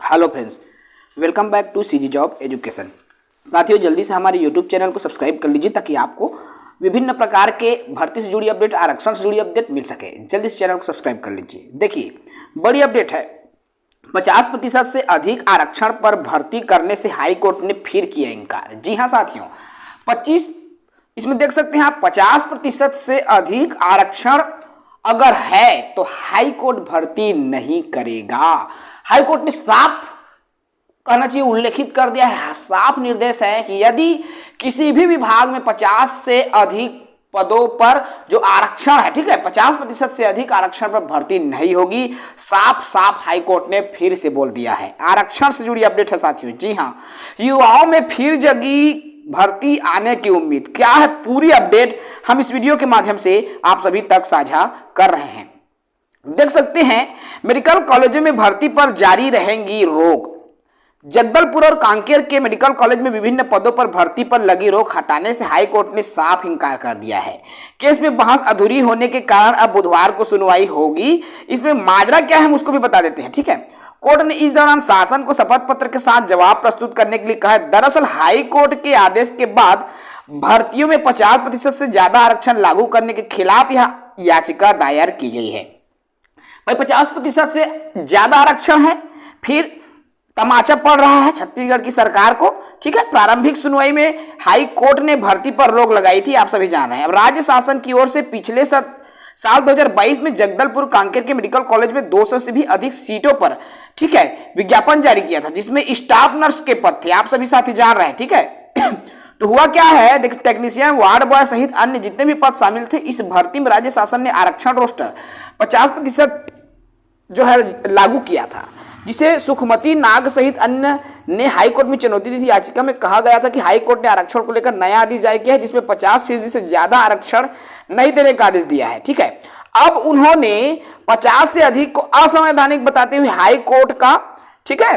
Hello friends, welcome back to CG job education. साथियों, जल्दी से हमारे यूट्यूब चैनल को सब्सक्राइब कर लीजिए ताकि आपको विभिन्न प्रकार के भर्ती से जुड़ी अपडेट, आरक्षण से जुड़ी अपडेट मिल सके। जल्दी से चैनल को सब्सक्राइब कर लीजिए। देखिए, बड़ी अपडेट है। 50% से अधिक आरक्षण पर भर्ती करने से हाई कोर्ट ने फिर किया इनकार। जी हाँ साथियों, 25 इसमें देख सकते हैं आप, 50% से अधिक आरक्षण अगर है तो हाई कोर्ट भर्ती नहीं करेगा। हाई कोर्ट ने साफ कहना चाहिए, उल्लेखित कर दिया है, साफ निर्देश है कि यदि किसी भी विभाग में 50 से अधिक पदों पर जो आरक्षण है, ठीक है, 50% से अधिक आरक्षण पर भर्ती नहीं होगी। साफ साफ हाई कोर्ट ने फिर से बोल दिया है। आरक्षण से जुड़ी अपडेट है साथियों। जी हाँ, युवाओं में फिर जगी भर्ती आने की उम्मीद। क्या है पूरी अपडेट, हम इस वीडियो के माध्यम से आप सभी तक साझा कर रहे हैं। देख सकते हैं, मेडिकल कॉलेजों में भर्ती पर जारी रहेंगी रोक। जगदलपुर और कांकेर के मेडिकल कॉलेज में विभिन्न पदों पर भर्ती पर लगी रोक हटाने से हाई कोर्ट ने साफ इंकार कर दिया है। केस में बहस अधूरी होने के कारण अब बुधवार को सुनवाई होगी। इसमें माजरा क्या है हम उसको भी बता देते हैं, ठीक है। कोर्ट ने इस दौरान शासन को शपथ पत्र के साथ जवाब प्रस्तुत करने के लिए कहा है। दरअसल हाई कोर्ट के आदेश के बाद भर्तियों में 50% से ज्यादा आरक्षण लागू करने के खिलाफ यह याचिका दायर की गई है। भाई 50% से ज्यादा आरक्षण है, फिर तमाचा पड़ रहा है छत्तीसगढ़ की सरकार को, ठीक है। प्रारंभिक सुनवाई में हाई कोर्ट ने भर्ती पर रोक लगाई थी, आप सभी जान रहे हैं। अब राज्य शासन की ओर से पिछले साल 2022 में जगदलपुर कांकेर के मेडिकल कॉलेज में 200 से भी अधिक सीटों पर, ठीक है, विज्ञापन जारी किया था, जिसमें स्टाफ नर्स के पद थे, आप सभी साथी जान रहे हैं, ठीक है। तो हुआ क्या है, देखिए, टेक्नीशियन, वार्ड बॉय सहित अन्य जितने भी पद शामिल थे, इस भर्ती में राज्य शासन ने आरक्षण रोस्टर 50% जो है लागू किया था, जिसे सुखमती नाग सहित अन्य ने हाई कोर्ट में चुनौती दी थी। याचिका में कहा गया था कि हाई कोर्ट ने आरक्षण को लेकर नया आदेश जारी किया है, जिसमें 50% से ज्यादा आरक्षण नहीं देने का आदेश दिया है, ठीक है। अब उन्होंने 50 से अधिक को असंवैधानिक बताते हुए हाई कोर्ट का, ठीक है,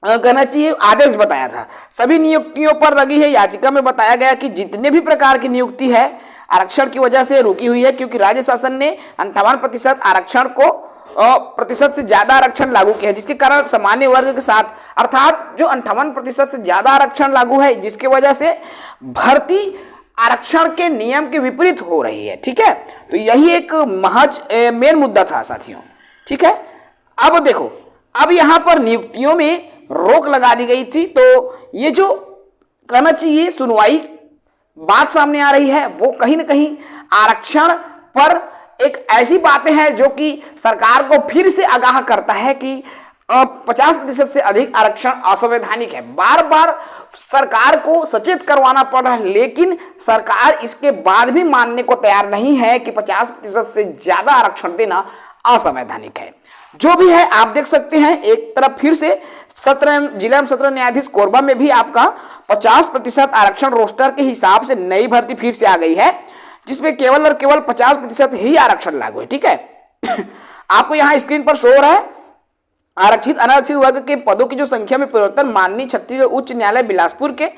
कहना चाहिए आदेश बताया था। सभी नियुक्तियों पर लगी है। याचिका में बताया गया कि जितने भी प्रकार की नियुक्ति है आरक्षण की वजह से रुकी हुई है, क्योंकि राज्य शासन ने 58% आरक्षण को प्रतिशत से ज्यादा आरक्षण लागू किया है, जिसके कारण सामान्य वर्ग के साथ, अर्थात जो 58% से ज्यादा आरक्षण लागू है, जिसके वजह से भर्ती आरक्षण के नियम के विपरीत हो रही है, ठीक है। तो यही एक महज मेन मुद्दा था साथियों, ठीक है। अब देखो, अब यहां पर नियुक्तियों में रोक लगा दी गई थी, तो ये जो कहना चाहिए सुनवाई बात सामने आ रही है, वो कहीं ना कहीं आरक्षण पर एक ऐसी बातें हैं जो कि सरकार को फिर से आगाह करता है कि 50% से अधिक आरक्षण असंवैधानिक है। बार बार सरकार को सचेत करवाना पड़ रहा है, लेकिन सरकार इसके बाद भी मानने को तैयार नहीं है कि 50% से ज्यादा आरक्षण देना असंवैधानिक है। जो भी है, आप देख सकते हैं, एक तरफ फिर से जिला एवं सत्र न्यायाधीश कोरबा में भी आपका 50% आरक्षण रोस्टर के हिसाब से नई भर्ती फिर से आ गई है, जिसमें केवल और केवल 50% ही आरक्षण लागू है, ठीक है। आपको यहां स्क्रीन पर शो हो रहा है। आरक्षित अनारक्षित वर्ग के पदों की जो संख्या में परिवर्तन माननीय छत्तीसगढ़ उच्च न्यायालय बिलासपुर के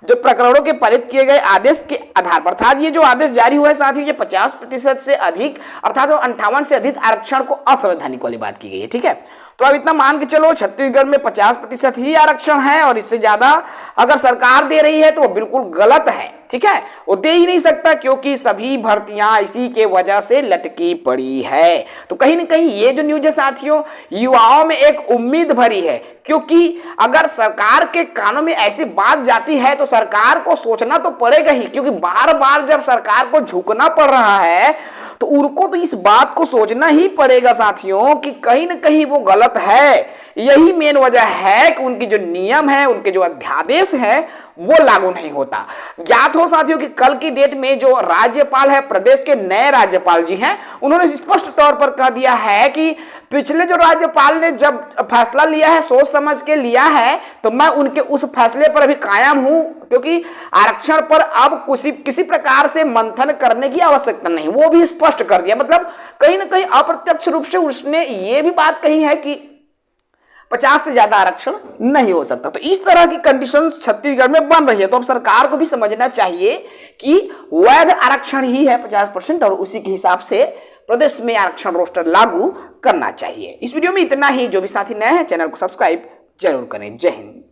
जो प्रकरणों के पारित किए गए आदेश के आधार पर था। ये जो आदेश जारी हुआ है साथियों, ये 50% से अधिक, अर्थात 58 से अधिक आरक्षण को असंवैधानिक वाली बात की गई है, ठीक है। तो अब इतना मान के चलो, छत्तीसगढ़ में 50% ही आरक्षण है और इससे ज्यादा अगर सरकार दे रही है तो वो बिल्कुल गलत है, ठीक है। वो दे ही नहीं सकता, क्योंकि सभी भर्तियां इसी के वजह से लटकी पड़ी है। तो कहीं ना कहीं ये जो न्यूज है साथियों, युवाओं में एक उम्मीद भरी है, क्योंकि अगर सरकार के कानों में ऐसी बात जाती है तो सरकार को सोचना तो पड़ेगा ही, क्योंकि बार बार जब सरकार को झुकना पड़ रहा है तो उनको तो इस बात को सोचना ही पड़ेगा साथियों कि कहीं ना कहीं वो गलत है। यही मेन वजह है कि उनकी जो नियम है, उनके जो अध्यादेश है, वो लागू नहीं होता। ज्ञात हो साथियों कि कल की डेट में जो राज्यपाल है, प्रदेश के नए राज्यपाल जी हैं, उन्होंने स्पष्ट तौर पर कह दिया है कि पिछले जो राज्यपाल ने जब फैसला लिया है, सोच समझ के लिया है, तो मैं उनके उस फैसले पर अभी कायम हूं, क्योंकि आरक्षण पर अब किसी प्रकार से मंथन करने की आवश्यकता नहीं। वो भी स्पष्ट कर दिया, मतलब कहीं ना कहीं अप्रत्यक्ष रूप से उसने ये भी बात कही है कि 50 से ज्यादा आरक्षण नहीं हो सकता। तो इस तरह की कंडीशंस छत्तीसगढ़ में बन रही है। तो अब सरकार को भी समझना चाहिए कि वैध आरक्षण ही है 50% और उसी के हिसाब से प्रदेश में आरक्षण रोस्टर लागू करना चाहिए। इस वीडियो में इतना ही। जो भी साथी नए हैं चैनल को सब्सक्राइब जरूर करें। जय हिंद।